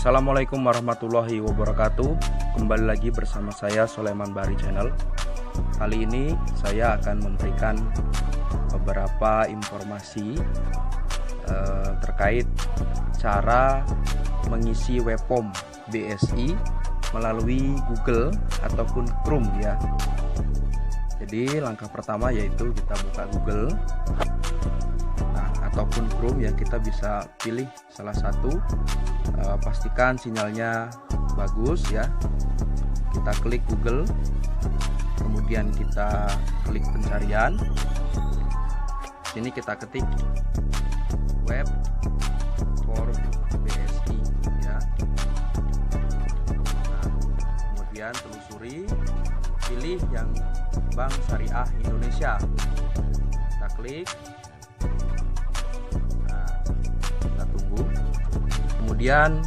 Assalamualaikum warahmatullahi wabarakatuh. Kembali lagi bersama saya Sulaiman Bari Channel. Kali ini saya akan memberikan beberapa informasi terkait cara mengisi web form BSI melalui Google ataupun Chrome ya. Jadi langkah pertama yaitu kita buka Google ataupun Chrome ya, kita bisa pilih salah satu. Pastikan sinyalnya bagus ya. Kita klik Google, kemudian kita klik pencarian. Sini kita ketik web for BSI ya. Nah, kemudian telusuri, pilih yang Bank Syariah Indonesia. Kita klik. Kita tunggu. Kemudian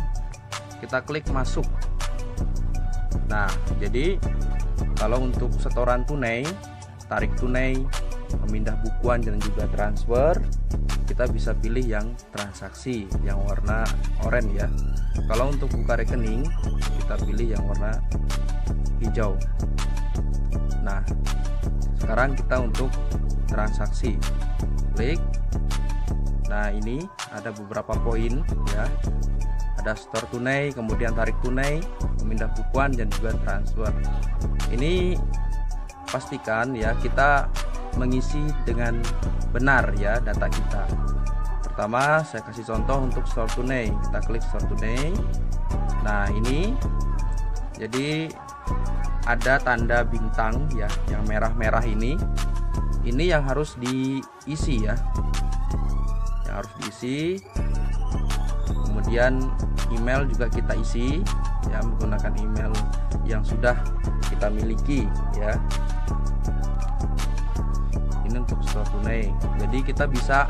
kita klik masuk. Nah, jadi kalau untuk setoran tunai, tarik tunai, pemindah bukuan dan juga transfer, kita bisa pilih yang transaksi yang warna oranye ya. Kalau untuk buka rekening, kita pilih yang warna hijau. Nah, sekarang kita untuk transaksi, klik. Nah, ini ada beberapa poin ya. Ada store tunai, kemudian tarik tunai, pemindah bukuan dan juga transfer. Ini pastikan ya kita mengisi dengan benar ya data kita. Pertama saya kasih contoh untuk store tunai. Kita klik store tunai. Nah, ini jadi ada tanda bintang ya, yang merah-merah ini. Ini yang harus diisi ya. Yang harus diisi. Kemudian email juga kita isi ya, menggunakan email yang sudah kita miliki ya. Ini untuk store tunai. Jadi kita bisa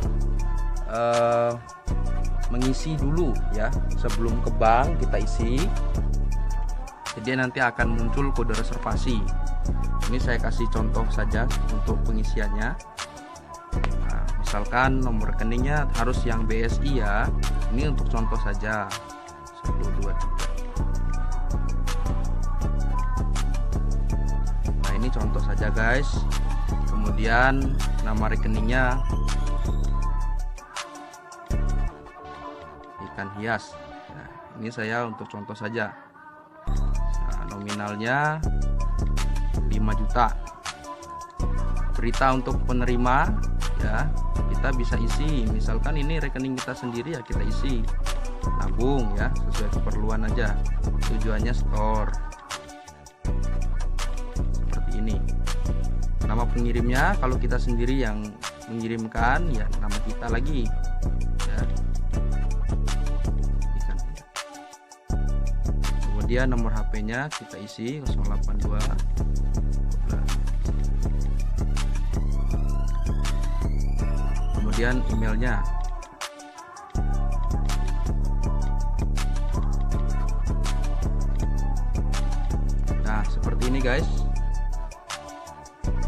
mengisi dulu ya, sebelum ke bank kita isi. Jadi nanti akan muncul kode reservasi. Ini saya kasih contoh saja untuk pengisiannya. Nah, misalkan nomor rekeningnya harus yang BSI ya. Ini untuk contoh saja. 1, 2, 3. Nah, ini contoh saja guys. Kemudian nama rekeningnya ikan hias. Nah, ini saya untuk contoh saja. Nah, nominalnya 5 juta. Berita untuk penerima ya, kita bisa isi. Misalkan ini rekening kita sendiri ya, kita isi tabung ya, sesuai keperluan aja. Tujuannya store. Seperti ini. Nama pengirimnya kalau kita sendiri yang mengirimkan ya, nama kita lagi ya. Kemudian nomor HP-nya kita isi 082. Kemudian emailnya. Nah, seperti ini guys.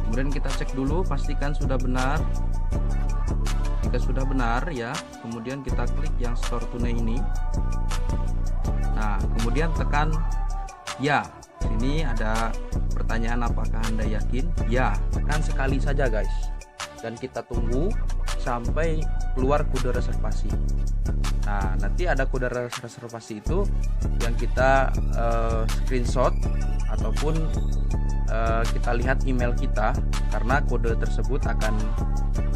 Kemudian kita cek dulu, pastikan sudah benar. Jika sudah benar ya, kemudian kita klik yang store tunai ini. Nah, kemudian tekan ya. Sini ada pertanyaan, apakah Anda yakin? Ya, tekan sekali saja guys. Dan kita tunggu sampai keluar kode reservasi. Nah, nanti ada kode reservasi itu yang kita screenshot ataupun kita lihat email kita, karena kode tersebut akan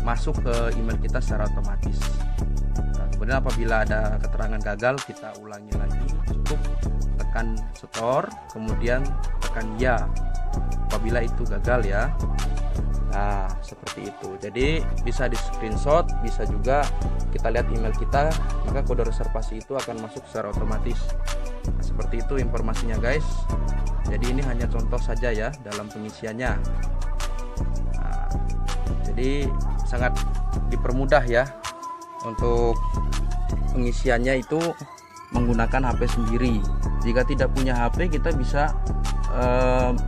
masuk ke email kita secara otomatis. Nah, kemudian apabila ada keterangan gagal, kita ulangi lagi. Cukup tekan store, kemudian tekan ya apabila itu gagal ya. Nah, seperti itu. Jadi bisa di screenshot, bisa juga kita lihat email kita, maka kode reservasi itu akan masuk secara otomatis. Nah, seperti itu informasinya guys. Jadi ini hanya contoh saja ya dalam pengisiannya. Nah, jadi sangat dipermudah ya untuk pengisiannya itu menggunakan HP sendiri. Jika tidak punya HP, kita bisa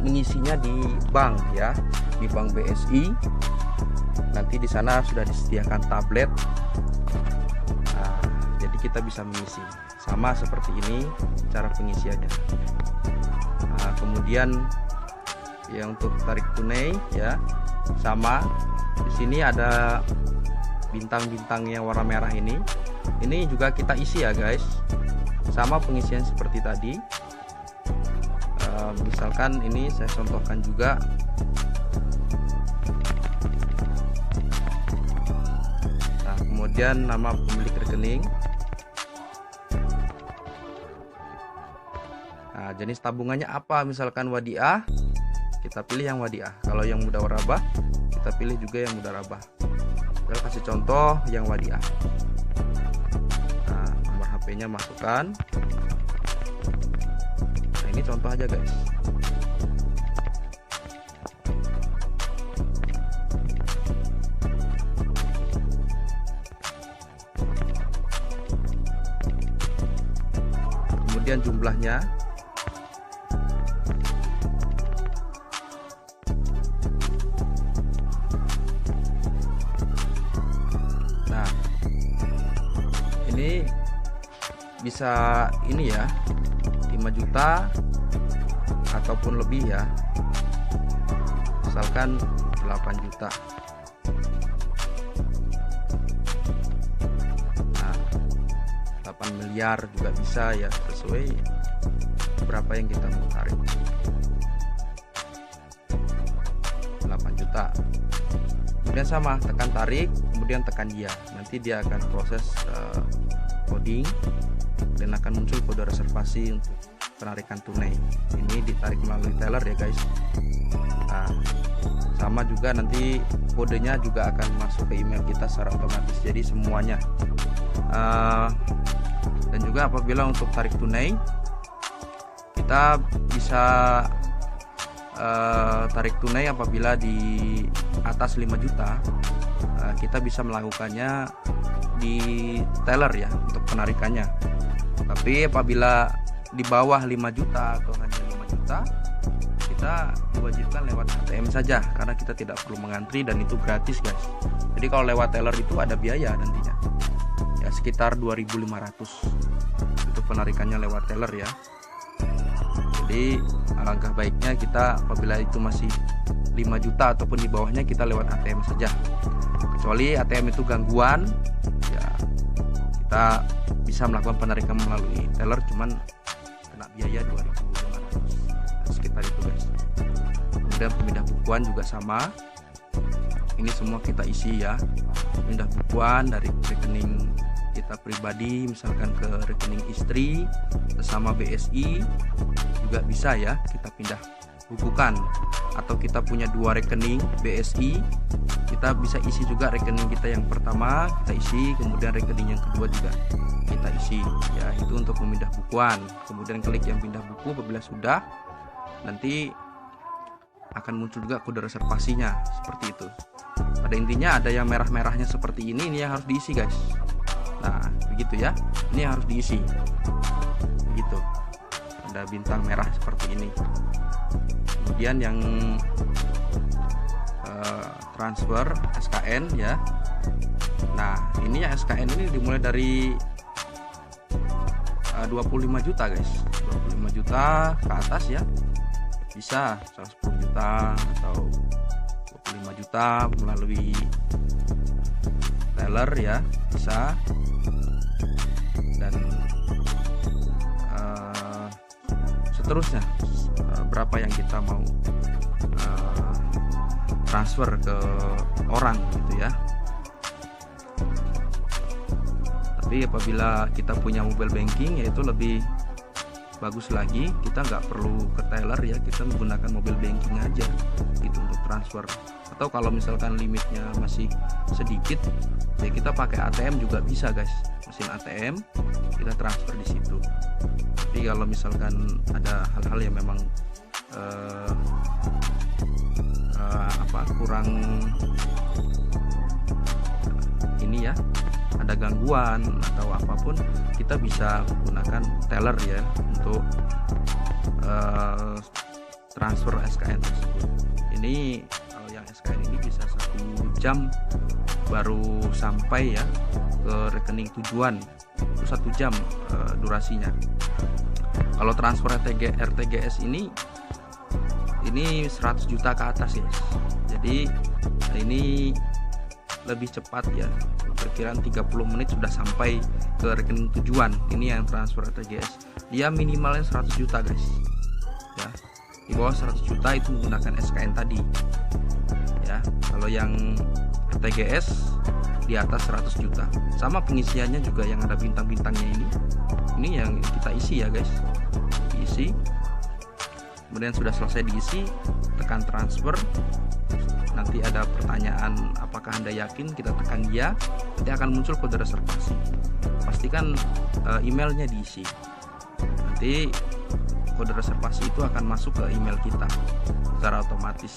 mengisinya di bank ya, di bank BSI. Nanti di sana sudah disediakan tablet. Nah, jadi kita bisa mengisi. Sama seperti ini cara pengisiannya. Nah, kemudian ya untuk tarik tunai ya sama. Di sini ada bintang-bintang yang warna merah ini. Ini juga kita isi ya guys. Sama pengisian seperti tadi. Misalkan ini saya contohkan juga. Nah, kemudian nama pemilik rekening. Nah, jenis tabungannya apa? Misalkan wadiah, kita pilih yang wadiah. Kalau yang mudharabah, kita pilih juga yang mudharabah. Kita kasih contoh yang wadiah. Nah, nomor HP-nya masukkan. Nah, ini contoh aja guys. Kemudian jumlahnya. Nah, ini bisa ini ya, 5 juta ataupun lebih ya. Misalkan 8 juta. Nah, 8 miliar juga bisa ya, sesuai berapa yang kita mau tarik. 8 juta. Kemudian sama, tekan tarik, kemudian tekan dia. Nanti dia akan proses coding dan akan muncul kode reservasi untuk penarikan tunai. Ini ditarik melalui teller ya guys. Nah, sama juga nanti kodenya juga akan masuk ke email kita secara otomatis. Jadi semuanya. Dan juga apabila untuk tarik tunai, kita bisa tarik tunai apabila di atas 5 juta, kita bisa melakukannya di teller ya untuk penarikannya. Tapi apabila di bawah 5 juta atau hanya 5 juta, kita diwajibkan lewat ATM saja karena kita tidak perlu mengantri dan itu gratis guys. Jadi kalau lewat teller itu ada biaya nantinya ya, sekitar 2.500 untuk penarikannya lewat teller ya. Jadi alangkah baiknya kita apabila itu masih 5 juta ataupun di bawahnya, kita lewat ATM saja. Kecuali ATM itu gangguan ya, kita bisa melakukan penarikan melalui teller, cuman kena biaya 2.500 sekitar itu guys. Kemudian pemindah bukuan juga sama, ini semua kita isi ya. Pindah bukuan dari rekening kita pribadi misalkan ke rekening istri bersama BSI juga bisa ya, kita pindah bukukan. Atau kita punya 2 rekening BSI, kita bisa isi juga rekening kita yang pertama kita isi, kemudian rekening yang kedua juga kita isi ya. Itu untuk memindah bukuan. Kemudian klik yang pindah buku. Apabila sudah, nanti akan muncul juga kode reservasinya seperti itu. Pada intinya ada yang merah-merahnya seperti ini yang harus diisi guys. Nah begitu ya, ini harus diisi begitu, ada bintang merah seperti ini. Kemudian yang transfer SKN ya. Nah ini yang SKN ini dimulai dari 25 juta guys, 25 juta ke atas ya, bisa 110 juta atau 25 juta melalui teller ya, bisa. Dan seterusnya berapa yang kita mau transfer ke orang gitu ya. Tapi apabila kita punya mobile banking, yaitu lebih bagus lagi, kita nggak perlu ke teller ya, kita menggunakan mobile banking aja gitu untuk transfer. Atau kalau misalkan limitnya masih sedikit ya, kita pakai ATM juga bisa guys, mesin ATM kita transfer di situ. Tapi kalau misalkan ada hal-hal yang memang kurang ini ya, ada gangguan atau apapun, kita bisa menggunakan teller ya untuk transfer SKN tersebut. Ini kalau yang SKN ini bisa 1 jam baru sampai ya ke rekening tujuan. itu 1 jam durasinya. Kalau transfer RTGS ini 100 juta ke atas ya. Jadi ini lebih cepat ya, perkiraan 30 menit sudah sampai ke rekening tujuan. Ini yang transfer RTGS, dia minimalnya 100 juta guys ya. Di bawah 100 juta itu menggunakan SKN tadi ya. Kalau yang RTGS di atas 100 juta, sama pengisiannya juga yang ada bintang-bintangnya ini yang kita isi ya guys. Diisi, kemudian sudah selesai diisi, tekan transfer. Nanti ada pertanyaan apakah Anda yakin, kita tekan ya, nanti akan muncul kode reservasi. Pastikan emailnya diisi, nanti kode reservasi itu akan masuk ke email kita secara otomatis.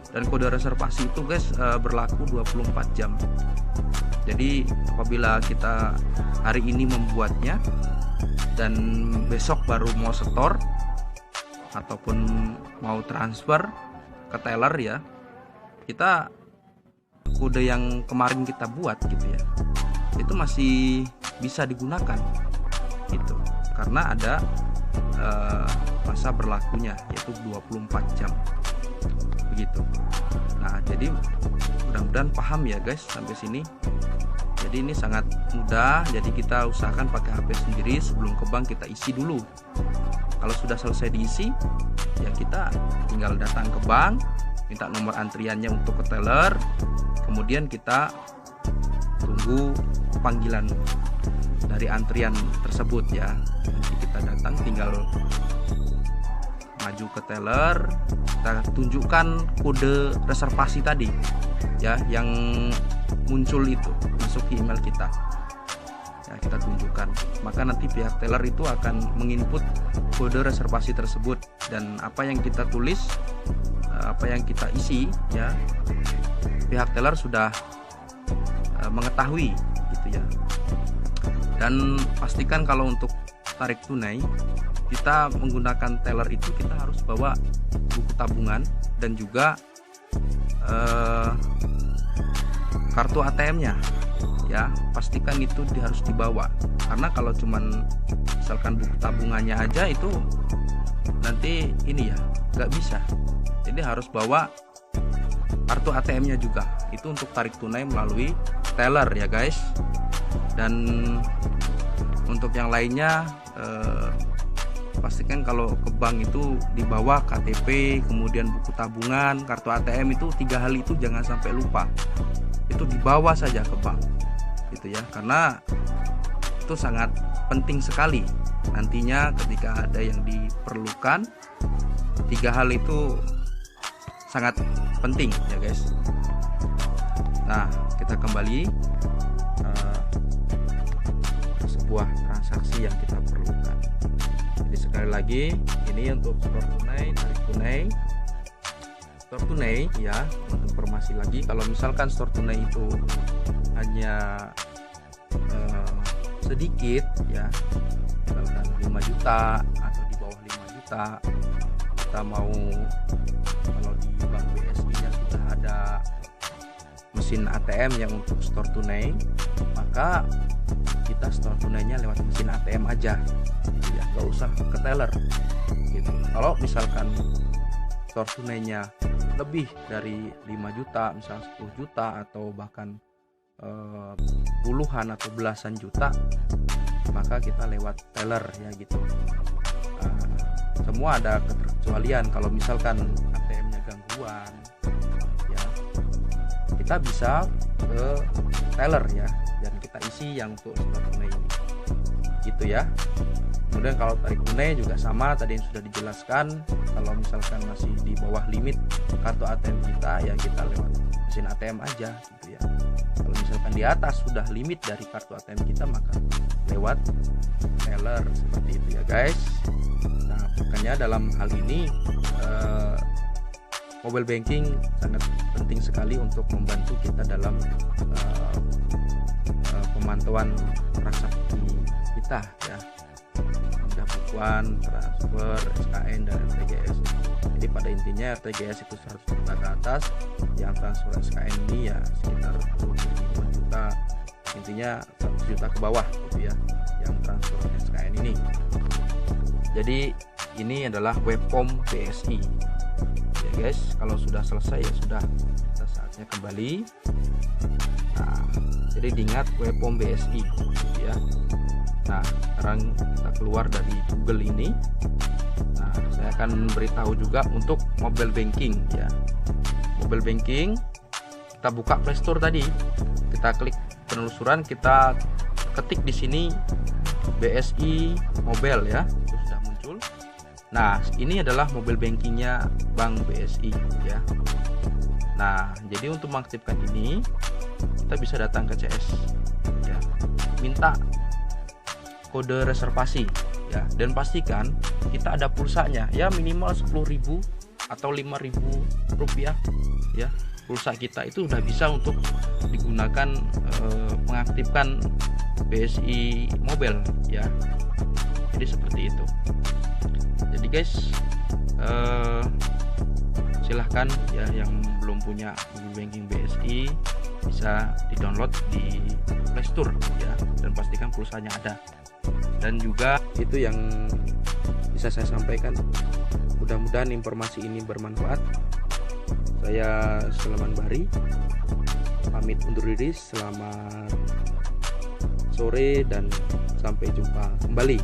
Dan kode reservasi itu guys berlaku 24 jam. Jadi apabila kita hari ini membuatnya dan besok baru mau setor ataupun mau transfer ke teller ya, kita kode yang kemarin kita buat gitu ya, itu masih bisa digunakan gitu, karena ada masa berlakunya yaitu 24 jam begitu. Nah, jadi mudah-mudahan paham ya guys sampai sini. Jadi ini sangat mudah, jadi kita usahakan pakai HP sendiri. Sebelum ke bank kita isi dulu. Kalau sudah selesai diisi ya kita tinggal datang ke bank, minta nomor antriannya untuk ke teller, kemudian kita tunggu panggilan dari antrian tersebut ya. Nanti kita datang, tinggal maju ke teller, kita tunjukkan kode reservasi tadi ya, yang muncul itu masuk ke email kita ya, kita tunjukkan. Maka nanti pihak teller itu akan menginput kode reservasi tersebut, dan apa yang kita tulis, apa yang kita isi ya, pihak teller sudah mengetahui gitu ya. Dan pastikan kalau untuk tarik tunai kita menggunakan teller itu kita harus bawa buku tabungan dan juga kartu ATM-nya ya, pastikan itu harus dibawa, karena kalau cuman misalkan buku tabungannya aja itu nanti ini ya nggak bisa. Jadi harus bawa kartu ATM-nya juga, itu untuk tarik tunai melalui teller ya guys. Dan untuk yang lainnya pastikan kalau ke bank itu dibawa KTP, kemudian buku tabungan, kartu ATM, itu 3 hal itu jangan sampai lupa. Itu dibawa saja ke bank gitu ya, karena itu sangat penting sekali nantinya ketika ada yang diperlukan. 3 hal itu sangat penting ya guys. Nah, kita kembali ke sebuah transaksi yang kita perlukan. Jadi sekali lagi, ini untuk store tunai, tarik tunai. Store tunai ya, untuk informasi lagi, kalau misalkan store tunai itu hanya sedikit ya, misalkan 5 juta atau di bawah 5 juta, kita mau, kalau di Bank BSI nya sudah ada mesin ATM yang untuk store tunai, maka kita store tunainya lewat mesin ATM aja ya, nggak usah ke teller gitu. Kalau misalkan store tunainya lebih dari 5 juta, misal 10 juta atau bahkan puluhan atau belasan juta, maka kita lewat teller ya gitu. Semua ada keterkecualian. Kalau misalkan ATM-nya gangguan ya, kita bisa ke teller ya, dan kita isi yang untuk store tunai ini gitu ya. Kemudian kalau tarik tunai juga sama, tadi yang sudah dijelaskan. Kalau misalkan masih di bawah limit kartu ATM kita, ya kita lewat mesin ATM aja gitu ya. Kalau misalkan di atas sudah limit dari kartu ATM kita, maka lewat teller, seperti itu ya guys. Nah, makanya dalam hal ini mobile banking sangat penting sekali untuk membantu kita dalam pemantauan transaksi kita ya, bukuan, transfer, SKN, dan RTGS. Jadi pada intinya RTGS itu 100 juta ke atas, yang transfer SKN ini ya sekitar 25 juta intinya 100 juta ke bawah gitu ya, yang transfer SKN ini. Jadi ini adalah WebPom BSI ya guys. Kalau sudah selesai ya sudah, kita saatnya kembali. Nah, jadi diingat WebPom BSI ya. Nah, sekarang kita keluar dari Google ini. Nah, saya akan beritahu juga untuk mobile banking ya. Mobile banking, kita buka Playstore tadi, kita klik penelusuran, kita ketik di sini BSI Mobile ya, itu sudah muncul. Nah, ini adalah mobile bankingnya Bank BSI ya. Nah, jadi untuk mengaktifkan ini kita bisa datang ke CS ya, minta kode reservasi ya, dan pastikan kita ada pulsanya ya, minimal 10.000 atau 5.000 rupiah ya. Pulsa kita itu udah bisa untuk digunakan mengaktifkan BSI Mobile ya. Jadi seperti itu. Jadi guys, silahkan ya yang belum punya mobile banking BSI bisa di-download di Playstore ya, dan pastikan pulsanya ada. Dan juga itu yang bisa saya sampaikan. Mudah-mudahan informasi ini bermanfaat. Saya Sulaiman Bahri pamit undur diri. Selamat sore dan sampai jumpa kembali.